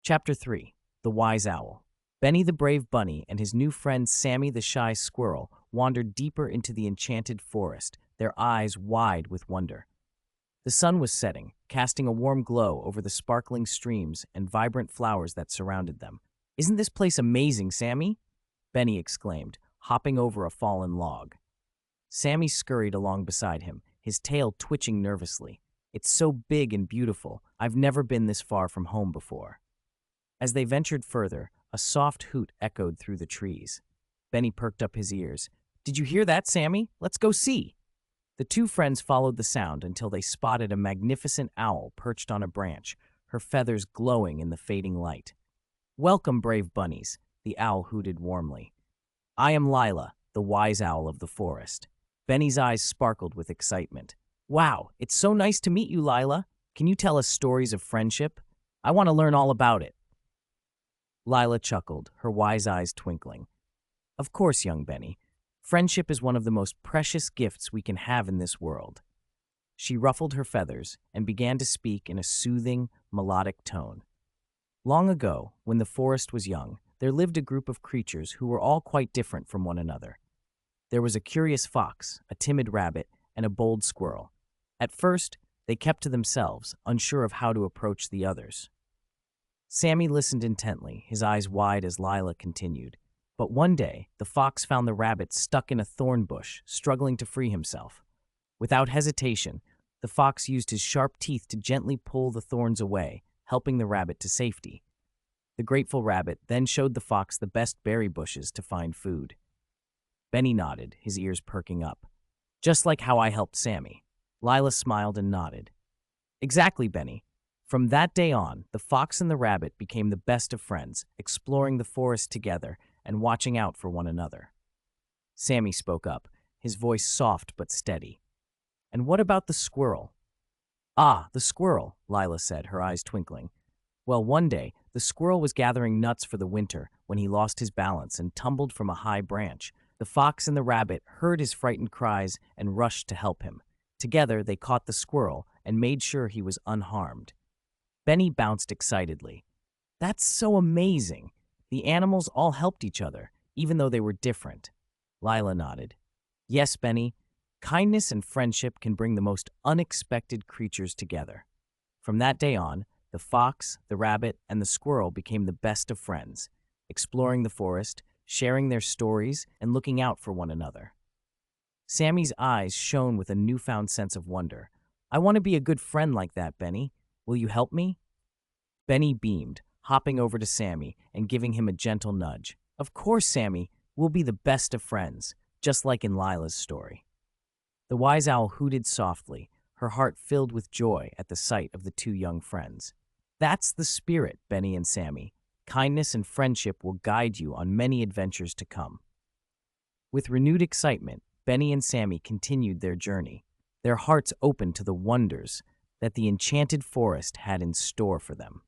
Chapter 3. The Wise Owl. Benny the Brave Bunny and his new friend Sammy the Shy Squirrel wandered deeper into the enchanted forest, their eyes wide with wonder. The sun was setting, casting a warm glow over the sparkling streams and vibrant flowers that surrounded them. "Isn't this place amazing, Sammy?" Benny exclaimed, hopping over a fallen log. Sammy scurried along beside him, his tail twitching nervously. "It's so big and beautiful. I've never been this far from home before." As they ventured further, a soft hoot echoed through the trees. Benny perked up his ears. "Did you hear that, Sammy? Let's go see." The two friends followed the sound until they spotted a magnificent owl perched on a branch, her feathers glowing in the fading light. "Welcome, brave bunnies," the owl hooted warmly. "I am Lila, the wise owl of the forest." Benny's eyes sparkled with excitement. "Wow, it's so nice to meet you, Lila. Can you tell us stories of friendship? I want to learn all about it." Lila chuckled, her wise eyes twinkling. "Of course, young Benny. Friendship is one of the most precious gifts we can have in this world." She ruffled her feathers and began to speak in a soothing, melodic tone. Long ago, when the forest was young, there lived a group of creatures who were all quite different from one another. There was a curious fox, a timid rabbit, and a bold squirrel. At first, they kept to themselves, unsure of how to approach the others. Sammy listened intently, his eyes wide as Lila continued. But one day, the fox found the rabbit stuck in a thorn bush, struggling to free himself. Without hesitation, the fox used his sharp teeth to gently pull the thorns away, helping the rabbit to safety. The grateful rabbit then showed the fox the best berry bushes to find food. Benny nodded, his ears perking up. "Just like how I helped Sammy." Lila smiled and nodded. "Exactly, Benny. From that day on, the fox and the rabbit became the best of friends, exploring the forest together and watching out for one another." Sammy spoke up, his voice soft but steady. "And what about the squirrel?" "Ah, the squirrel," Lila said, her eyes twinkling. "Well, one day, the squirrel was gathering nuts for the winter when he lost his balance and tumbled from a high branch. The fox and the rabbit heard his frightened cries and rushed to help him. Together, they caught the squirrel and made sure he was unharmed." Benny bounced excitedly. "That's so amazing. The animals all helped each other, even though they were different." Lila nodded. "Yes, Benny. Kindness and friendship can bring the most unexpected creatures together." From that day on, the fox, the rabbit, and the squirrel became the best of friends, exploring the forest, sharing their stories, and looking out for one another. Sammy's eyes shone with a newfound sense of wonder. "I want to be a good friend like that, Benny. Will you help me?" Benny beamed, hopping over to Sammy and giving him a gentle nudge. "Of course, Sammy. We'll be the best of friends, just like in Lila's story." The wise owl hooted softly, her heart filled with joy at the sight of the two young friends. "That's the spirit, Benny and Sammy. Kindness and friendship will guide you on many adventures to come." With renewed excitement, Benny and Sammy continued their journey, their hearts open to the wonders that the enchanted forest had in store for them.